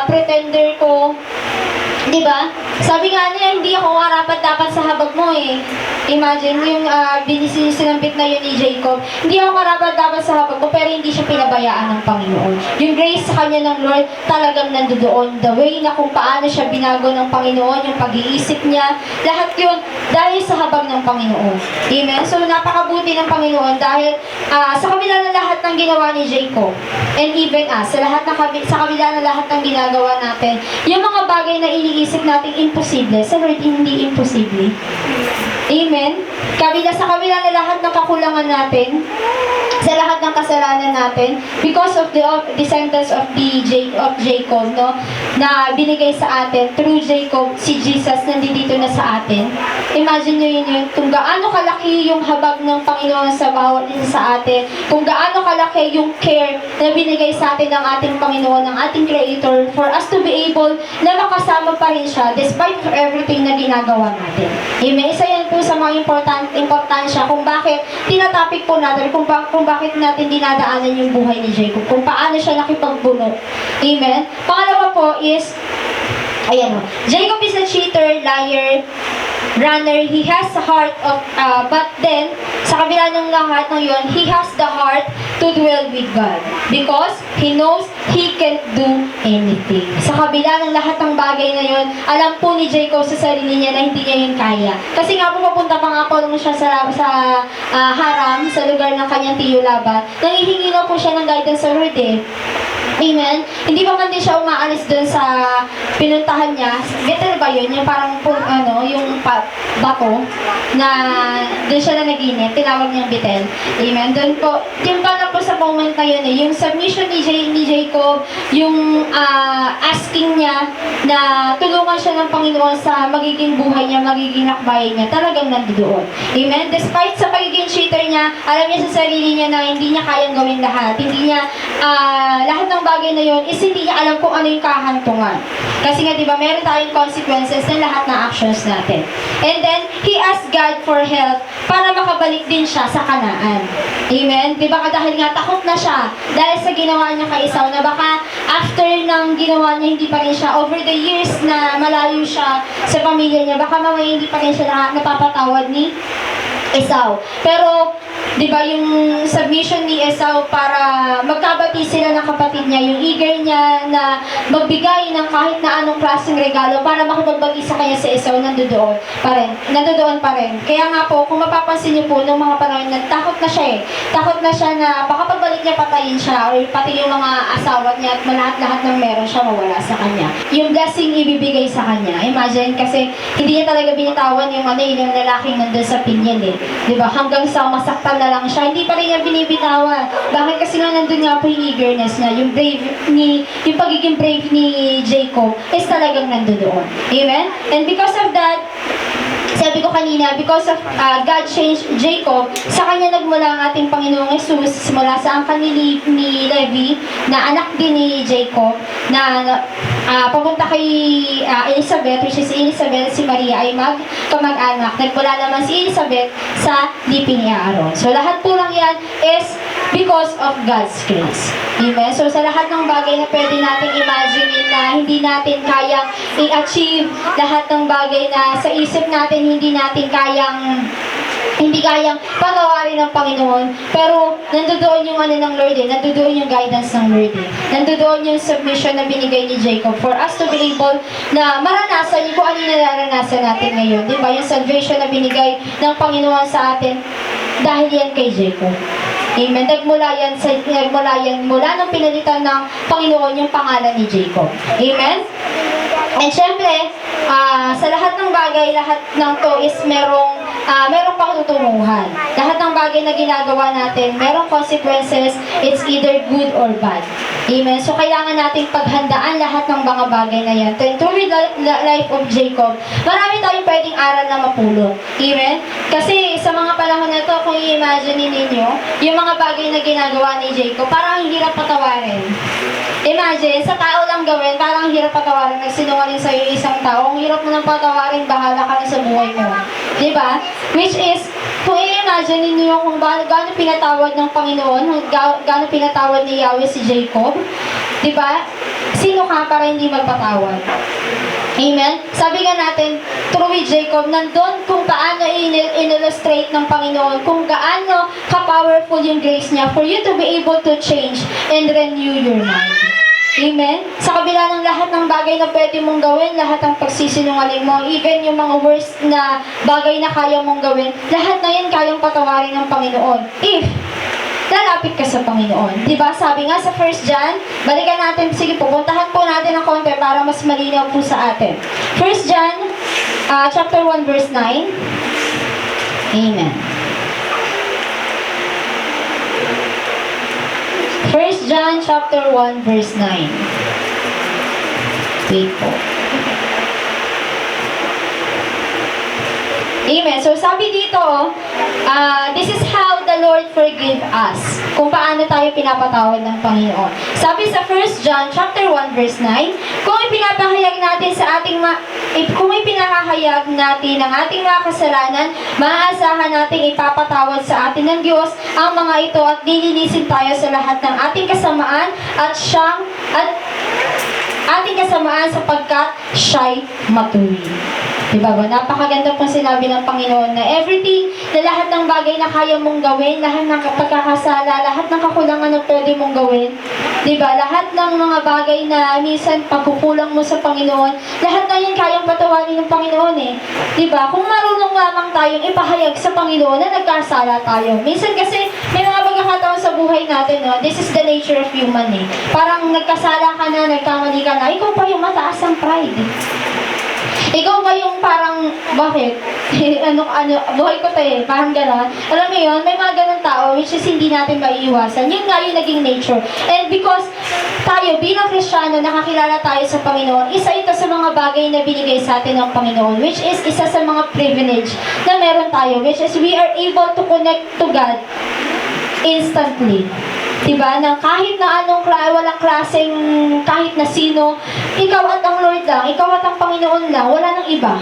pretender ko, diba? Sabi nga niya, hindi ako karapat-dapat sa habag mo eh. Imagine, yung sinambit na yun ni Jacob, hindi ako karapat-dapat sa habag mo, pero hindi siya pinabayaan ng Panginoon. Yung grace sa kanya ng Lord, talagang nandoon. The way na kung paano siya binago ng Panginoon, yung pag-iisip niya, lahat yun dahil sa habag ng Panginoon. Amen? So, napakabuti ng Panginoon dahil sa kabila ng lahat ng ginawa ni Jacob, and even us, sa kabila ng lahat ng ginagawa natin, yung mga bagay na iniisip natin imposible, sa Lord hindi imposible. Amen? sa kabila na lahat ng kakulangan natin, sa lahat ng kasalanan natin, because of the descendants of Jacob, no, na binigay sa atin through Jacob, si Jesus nandito na sa atin. Imagine nyo yun, kung gaano kalaki yung habag ng Panginoon sa bawat isa sa atin, kung gaano kalaki yung care na binigay sa atin ng ating Panginoon, ng ating Creator, for us to be able na makasama pa rin siya despite of everything na ginagawa natin. Amen. Isa yan po sa mga importansya kung bakit tinatapik po natin, kung bakit natin dinadaanan yung buhay ni Jacob, kung paano siya nakipagbuno. Amen. Pangalawa po is, ayan o, Jacob is a cheater, liar, runner. He has the heart of, but then, sa kabila ng lahat ng yun, he has the heart to dwell with God. Because he knows he can do anything. Sa kabila ng lahat ng bagay na yun, alam po ni Jacob sa sarili niya na hindi niya yun kaya. Kasi nga po papunta pa nga po nung siya sa Haram, sa lugar ng kanyang tiyo Laban, nangihingi na po siya ng guidance sa Lord eh. Amen. Hindi pa man din siya umaalis dun sa pinuntahan niya. Betel ba yun? Yung parang yung bato na dun siya na naginip. Tinawag niyang Betel. Amen. Dun po, yung pa po sa moment na yun yung submission ni Jacob, yung asking niya na tulungan siya ng Panginoon sa magiging buhay niya, magiging lakbayin niya, talagang nandoon. Amen. Despite sa pagiging cheater niya, alam niya sa sarili niya na hindi niya kayang gawin lahat. Hindi niya, lahat ng bagay na yun is hindi niya alam kung ano yung kahantungan. Kasi nga, di ba, meron tayong consequences ng lahat ng actions natin. And then, he asked God for help para makabalik din siya sa Kanaan. Amen? Di ba, dahil nga takot na siya dahil sa ginawa niya kay Esau, na baka after ng ginawa niya, hindi pa rin siya, over the years na malayo siya sa pamilya niya, baka mamaya hindi pa rin siya napapatawad ni Esau. Pero, di ba, yung submission ni Esau para magkabati sila ng kapatid niya, yung eager niya na magbigay ng kahit na anong klaseng regalo para makipagbagi sa kanya sa Esau, nandoon pa rin. Kaya nga po, kung mapapansin niyo po, nung mga panahon na takot na siya takot na siya na baka pagbalik niya patayin siya, or pati yung mga asawa niya at lahat ng meron siya mawala sa kanya. Yung blessing ibibigay sa kanya. Imagine, kasi hindi niya talaga binitawan yung yung lalaking nandun sa pinyan eh. Diba? Hanggang sa masaktan na lang siya, hindi pa rin niya binibitawan. Bakit? Kasi nga nandun nga po yung eagerness niya, yung pagiging brave ni Jacob is talagang nandun doon. Amen? And because of that, sabi ko kanina, because of God changed Jacob, sa kanya nagmula ang ating Panginoong Jesus, mula sa angkan ni Levi, na anak din ni Jacob, na papunta kay Elizabeth, which is Elizabeth, si Maria ay magkamag-anak. Nagmula naman si Elizabeth sa lipi ni Aaron. So lahat po lang yan is because of God's grace. Amen? So sa lahat ng bagay na pwede natin imagine na hindi natin kayang i-achieve, lahat ng bagay na sa isip natin hindi kayang pagawarin ng Panginoon, pero nandoon yung ng Lord nandoon yung guidance ng Lord nandoon yung submission na binigay ni Jacob for us to be able na maranasan yung kung ano yung nararanasan natin ngayon, di ba? Yung salvation na binigay ng Panginoon sa atin dahil yan kay Jacob. Amen. Nagmula yan mula nung pinalitan ng Panginoon yung pangalan ni Jacob. Amen. And syempre, sa lahat ng bagay, lahat ng to is merong patutunguhan. Lahat ng bagay na ginagawa natin, merong consequences, it's either good or bad. Amen. So, kailangan nating paghandaan lahat ng mga bagay na yan. Through the life of Jacob, marami tayong pwedeng aral na mapulot. Amen. Kasi sa mga panahon na to, kung i-imagine ninyo, yung mga bagay na ginagawa ni Jacob, parang ang hirap patawarin. Imagine, sa tao lang gawin, parang ang hirap patawarin. Nagsinungaling sa'yo isang tao, ang hirap mo nang patawarin, bahala ka na sa buhay mo. Diba? Which is, kung i-imagine ninyo kung gaano pinatawad ng Panginoon, gaano pinatawad ni Yahweh si Jacob, diba? Sino ka para hindi magpatawad? Amen? Sabi nga natin, through with Jacob, nandun kung paano in-illustrate ng Panginoon, kung gaano ka-powerful yung grace niya for you to be able to change and renew your mind. Amen? Sa kabila ng lahat ng bagay na pwede mong gawin, lahat ng pagsisinungaling mo, even yung mga worst na bagay na kaya mong gawin, lahat na yan kayang patawarin ng Panginoon. If lalapit ka sa Panginoon. Diba? Sabi nga sa 1 John, balikan natin, sige, pupuntahan po natin ng konti para mas malinaw po sa atin. 1 John, chapter 1, verse 9. Amen. 1 John chapter 1 verse 9. Wait po. Amen. So sabi dito, this is how the Lord forgive us. Kung paano tayo pinapatawad ng Panginoon. Sabi sa 1 John chapter 1 verse 9, kung ipinapahayag natin sa ating kung ipinahahayag natin ang ating mga kasalanan, maaasahan nating ipapatawad sa atin ng Diyos ang mga ito at lilinisin tayo sa lahat ng ating kasamaan at ating kasamaan sapagkat siya'y matuwid. Diba ba? Napakaganda pong sinabi ng Panginoon na everything, na lahat ng bagay na kaya mong gawin, lahat ng pagkakasala, lahat ng kakulangan na pwede mong gawin, diba? Lahat ng mga bagay na minsan pagkukulang mo sa Panginoon, lahat na yun kayang patawarin ng Panginoon eh. Diba? Kung marunong lamang tayong ipahayag sa Panginoon na nagkasala tayo. Minsan kasi may mga pagkakataon sa buhay natin, no? This is the nature of human eh. Parang nagkasala ka na, nagkamali ka na, ikaw pa yung mataas ang pride. Ikaw ba yung parang, bakit? Buhay ko to eh, parang gano'n. Alam mo yun, may mga gano'ng tao which is hindi natin maiiwasan. Yun nga yung naging nature. And because tayo bilang Kristiyano, nakakilala tayo sa Panginoon, isa ito sa mga bagay na binigay sa atin ng Panginoon, which is isa sa mga privilege na meron tayo, which is we are able to connect to God instantly. Diba? Na kahit na anong walang klaseng kahit na sino, ikaw at ang Lord lang, ikaw at ang Panginoon lang, wala nang iba.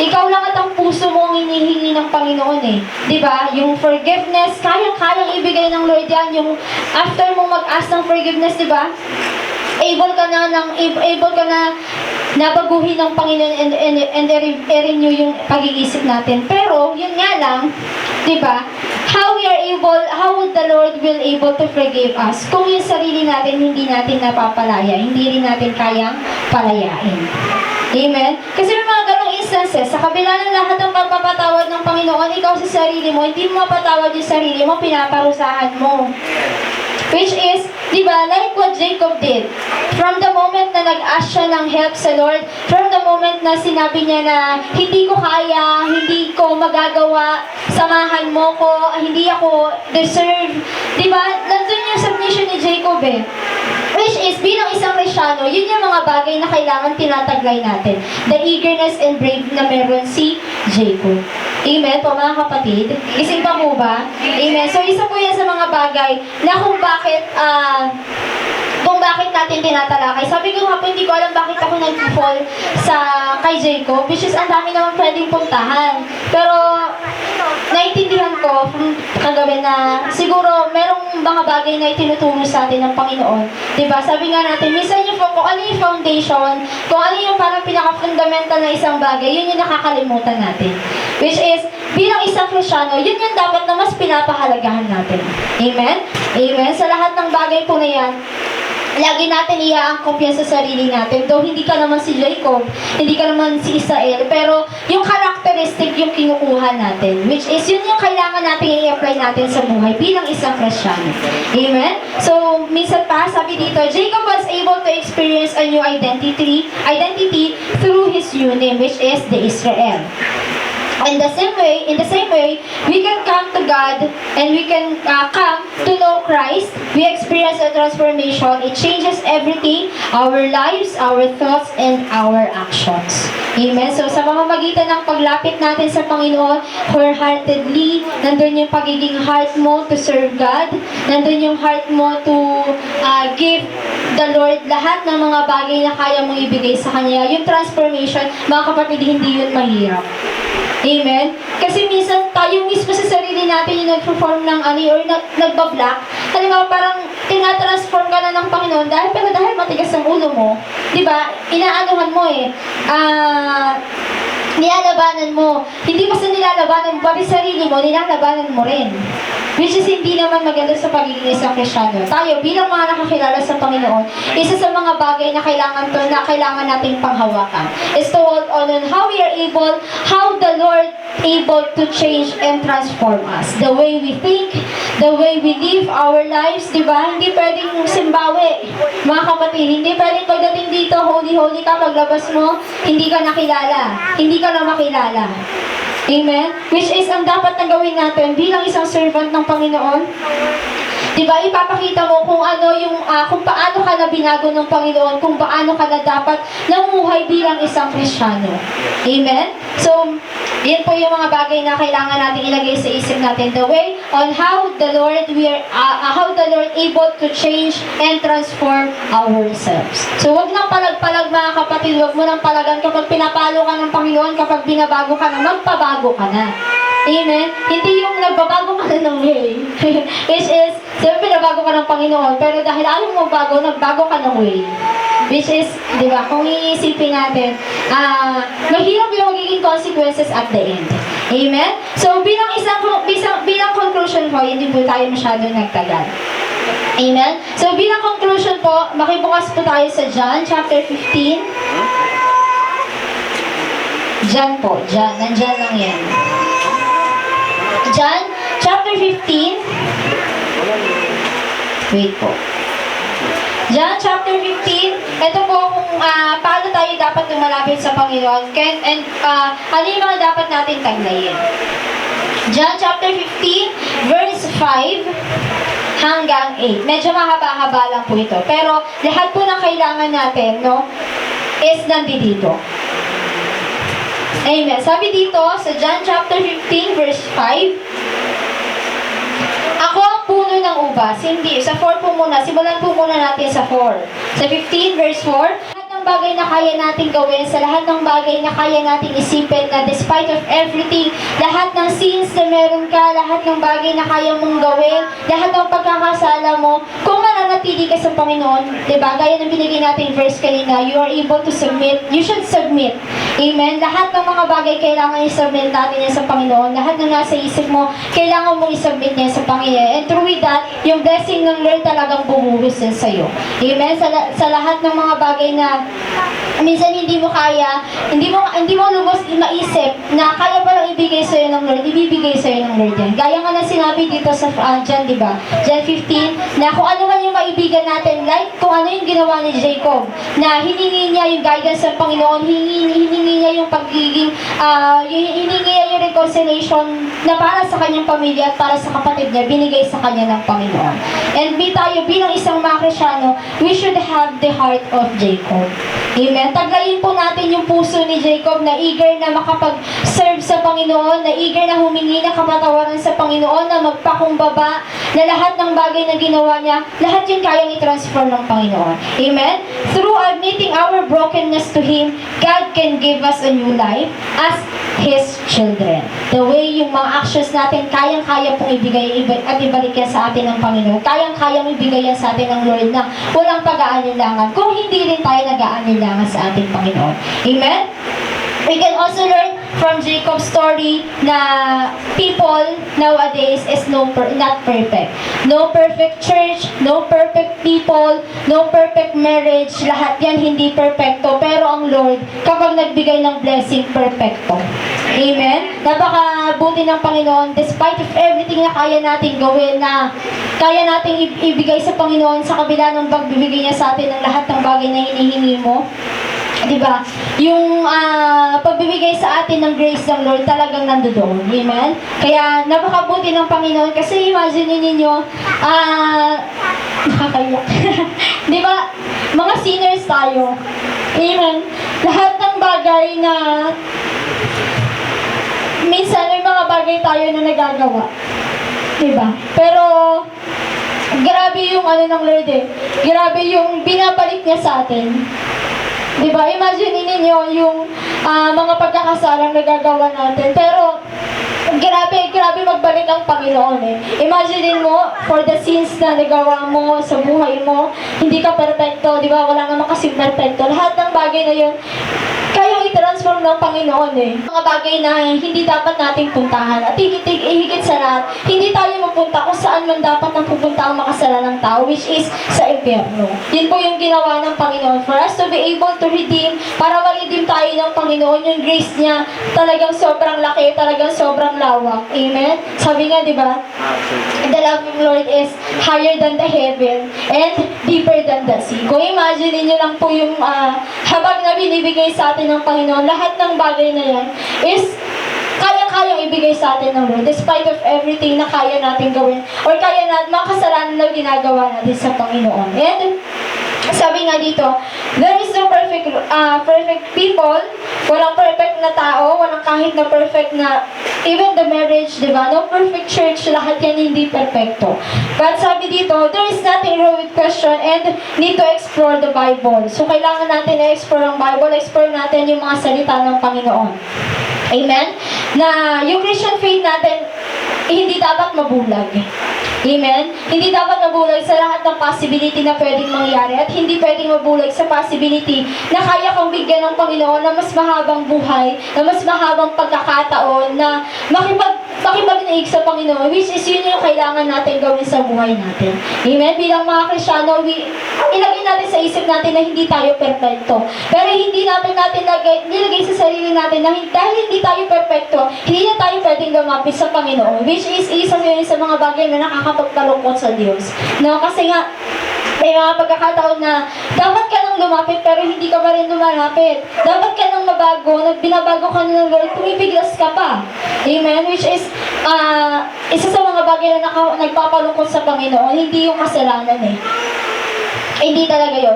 Ikaw lang at ang puso mo ang hinihingi ng Panginoon eh. Diba? Yung forgiveness, kayang ibigay ng Lord yan. Yung after mo mag-ask ng forgiveness, diba? Able ka na nabaguhin ng Panginoon and i-renew yung pag-iisip natin. Pero, yun nga lang, diba? How would the Lord will able to forgive us kung yung sarili natin hindi natin napapalaya, hindi rin natin kayang palayain. Amen? Kasi may mga ganong instances, sa kabila ng lahat ng pagpapatawad ng Panginoon, ikaw sa sarili mo, hindi mo mapatawad yung sarili mo, pinaparusahan mo. Which is, di ba, like what Jacob did. From the moment na nag-ask siya ng help sa Lord, from the moment na sinabi niya na hindi ko kaya, hindi ko magagawa, samahan mo ko, hindi ako deserve. Di ba, nandun yung submission ni Jacob eh. Which is, bilang isang Kristiyano, yun yung mga bagay na kailangan tinataglay natin. The eagerness and brave na meron si Jacob. Amen po mga kapatid. Ising pa po ba? Amen. So isa po yan sa mga bagay na kung bakit natin tinatalakay. Sabi ko nga po, hindi ko alam bakit ako nag-fall kay Jacob, which is ang dami naman pwedeng puntahan. Pero naintindihan ko kagabi na siguro merong mga bagay na itinuturo sa atin ng Panginoon. Diba? Sabi nga natin, minsan kung ano yung foundation, kung ano yung parang pinaka-fundamental na isang bagay, yun yung nakakalimutan natin. Which is, bilang isang Kristiyano, yun yung dapat na mas pinapahalagahan natin. Amen? Amen? Sa lahat ng bagay po na yan, lagi natin iaangkop yan sa sarili natin. Though hindi ka naman si Jacob, hindi ka naman si Israel, pero yung characteristic yung kinukuha natin, which is yun yung kailangan natin i-apply natin sa buhay bilang isang Kristiyano. Amen? So, minsan pa, sabi dito, Jacob was able to experience a new identity through his new name, which is the Israel. In the same way, we can come to God and we can come to know Christ. We experience a transformation. It changes everything, our lives, our thoughts, and our actions. Amen? So, sa pamamagitan ng paglapit natin sa Panginoon, wholeheartedly, nandun yung pagiging heart mo to serve God. Nandun yung heart mo to give the Lord lahat ng mga bagay na kaya mong ibigay sa Kanya. Yung transformation, mga kapatid, hindi yun mahirap. Amen? Kasi minsan tayo mismo sa sarili natin yung nag-perform ng or nagbablock. Halimbawa parang tinatransform ka na ng Panginoon pero dahil matigas ang ulo mo, di ba? Inaanuhan mo eh. Nilalabanan mo. Hindi basta nilalabanan mo, pati sarili mo, nilalabanan mo rin. Which is hindi naman maganda sa pagiging isang Kristiyano. Tayo, bilang mga nakakilala sa Panginoon, isa sa mga bagay na kailangan nating panghawakan is to hold on how we are able, how the Lord able to change and transform us. The way we think, the way we live our lives, di ba? Hindi pwedeng simbawi. Mga kapatid, hindi pwedeng pagdating dito, holy ka, paglabas mo, hindi ka nakilala. Hindi ka na makilala. Amen? Which is ang dapat na gawin natin bilang isang servant ng Panginoon. Diba, ipapakita mo kung ano yung, kung paano ka na binago ng Panginoon, kung paano ka na dapat namuhay bilang isang Kristiyano. Amen? So, yan po yung mga bagay na kailangan natin ilagay sa isip natin. The way on how the Lord able to change and transform ourselves. So, wag nang palag-palag mga kapatid, wag mo nang palagan kapag pinapalo ka ng Panginoon, kapag binabago ka na, magpabago ka na. Amen? Hindi yung nagbabago ka na ng way. Which is, siyempre pinabago ka ng Panginoon, pero dahil alam mo bago, nagbago ka ng way. Which is, di ba, kung iisipin natin, mahirap yung magiging consequences at the end. Amen? So, bilang conclusion po, hindi po tayo masyadong nagtagal. Amen? So, bilang conclusion po, makibukas po tayo sa John, chapter 15. John po, John. Nandyan lang yan. John, chapter 15. Wait po. John, chapter 15. Ito po kung paano tayo dapat lumalapit sa Panginoon. Ano yung mga dapat natin taglayin. John, chapter 15, verse 5 hanggang 8. Medyo mahaba-haba lang po ito. Pero lahat po ng kailangan natin, no, is nandito. Amen. Sabi dito sa John chapter 15 verse 5, ako ang puno ng ubas. Hindi. Sa 4 po muna. Simulan po muna natin sa 4. Sa 15 verse 4, lahat ng bagay na kaya natin gawin, sa lahat ng bagay na kaya natin isipin na despite of everything, lahat ng sins na meron ka, lahat ng bagay na kaya mong gawin, lahat ng pagkakasala mo, kung mananatili ka sa Panginoon, diba? Gaya ng binigay natin verse kanina, you are able to submit. You should submit. Amen? Lahat ng mga bagay kailangan i-submit natin yan sa Panginoon. Lahat ng nasa isip mo, kailangan mong i-submit yan sa Panginoon. And through that, yung blessing ng Lord talagang bumuhos yan sa'yo. Amen? Sa lahat ng mga bagay na minsan hindi mo kaya, hindi mo lubos maisip na kaya palang ibigay sa'yo ng Lord, ibibigay sa'yo ng Lord yan. Gaya nga na sinabi dito sa John, diba? John 15, na kung ano man yung maibigan natin, like kung ano yung ginawa ni Jacob, na hiningi niya yung guidance ng Panginoon, hiningi niya yung pagiging, hiningi niya yung reconciliation na para sa kanyang pamilya at para sa kapatid niya, binigay sa kanya ng Panginoon. And tayo bilang isang mga Kristyano, we should have the heart of Jacob. Amen. Taglayin po natin yung puso ni Jacob na eager na makapag-serve sa Panginoon, na eager na humingi ng kapatawaran sa Panginoon, na magpakumbaba, na lahat ng bagay na ginawa niya, lahat yun kayang i-transform ng Panginoon. Amen. Through admitting our brokenness to Him, God can give us a new life as His children. The way yung mga actions natin, kayang-kaya pong ibigay at ibalik yan sa atin ng Panginoon. Kayang-kayang ibigay yan sa atin ng Lord na walang pag-aalinlangan. Kung hindi rin tayo nag-aalinlangan sa ating Panginoon. Amen? We can also learn from Jacob's story na people nowadays is not perfect. No perfect church, no perfect people, no perfect marriage. Lahat yan hindi perfecto. Pero ang Lord, kapag nagbigay ng blessing, perfecto. Amen? Napakabuti ng Panginoon, despite of everything na kaya natin gawin, na kaya natin ibigay sa Panginoon sa kabila ng pagbibigay niya sa atin ng lahat ng bagay na hinihingi mo. Diba? Yung pagbibigay sa atin ng grace ng Lord talagang nandoon. Amen? Kaya napakabuti ng Panginoon kasi imagine ninyo, nakakaiyak. Diba? Mga sinners tayo. Amen? Lahat ng bagay na minsan may mga bagay tayo na nagagawa. Diba? Pero grabe yung ano ng Lord eh. Grabe yung binabalik niya sa atin. Diba? Imagine ninyo yung mga pagkakasalang nagagawa natin. Pero, grabe magbalik ang Panginoon eh. Imagine mo, for the sins na nagawa mo sa buhay mo, hindi ka perfecto, diba? Wala naman kasi perfecto. Lahat ng bagay na yun, kayang i-transform ng Panginoon eh. Mga bagay na hindi dapat nating puntahan. At higit sa lahat, hindi tayo mapunta kung saan man dapat nang pupunta ang makasalanang tao, which is sa impyerno. Yun po yung ginawa ng Panginoon for us to be able to redeem, para ma-redeem tayo ng Panginoon. Yung grace niya talagang sobrang laki, talagang sobrang lawak. Amen? Sabi nga, di ba? The love of Lord is higher than the heaven and deeper than the sea. Kung imagine niyo lang po yung habang na binibigay sa atin ng Panginoon, lahat ng bagay na yan is kayang ibigay sa atin ng Lord despite of everything na kaya natin gawin or kaya natin mga kasalanan na ginagawa natin sa Panginoon. And sabi nga dito, there is no perfect people, walang perfect na tao, walang kahit na perfect na, even the marriage, di ba? No perfect church, lahat yan hindi perfecto. But sabi dito, there is nothing wrong with question and need to explore the Bible. So kailangan natin na-explore ang Bible, explore natin yung mga salita ng Panginoon. Amen? Na yung Christian faith natin, hindi dapat mabulag. Amen? Hindi dapat mabulag sa lahat ng possibility na pwedeng mangyari at hindi pwedeng mabulag sa possibility na kaya kang bigyan ng Panginoon na mas mahabang buhay, na mas mahabang pagkakataon na makipagnaig sa Panginoon, which is yun yung kailangan natin gawin sa buhay natin. Amen? Bilang mga Kristyano, ilagay natin sa isip natin na hindi tayo perfecto. Pero hindi natin nilagay sa sarili natin na dahil hindi tayo perfecto, hindi na tayo pwedeng lumapit sa Panginoon, which is isa yun sa mga bagay na nakakapagkalungkot sa Diyos. No? Kasi nga, may mga pagkakataon na dapat ka nang lumapit pero hindi ka pa rin lumalapit. Dapat ka nang mabago, binabago ka na ng Lord, tumipiglas ka pa. Amen? Which is, isa sa mga bagay na nagpapalungkot sa Panginoon, hindi yung kasalanan eh. Hindi talaga yun.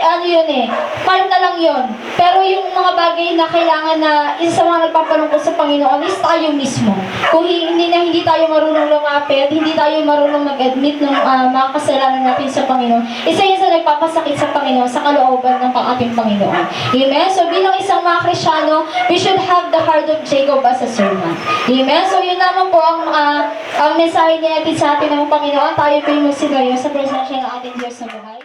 Ano yun eh, part na lang yun. Pero yung mga bagay na kailangan na isa sa mga nagpapalungkot sa Panginoon is tayo mismo. Kung hindi tayo marunong lumapit, hindi tayo marunong mag-admit ng mga kasalanan natin sa Panginoon, isa yun sa nagpapasakit sa Panginoon, sa kalooban ng ating Panginoon. Amen? So bilang isang mga Kristyano, we should have the heart of Jacob as a servant. Amen? So yun naman po ang mensahe niya natin sa atin ng Panginoon. Tayo po yung magsigayo sa presensya ng ating Diyos sa buhay.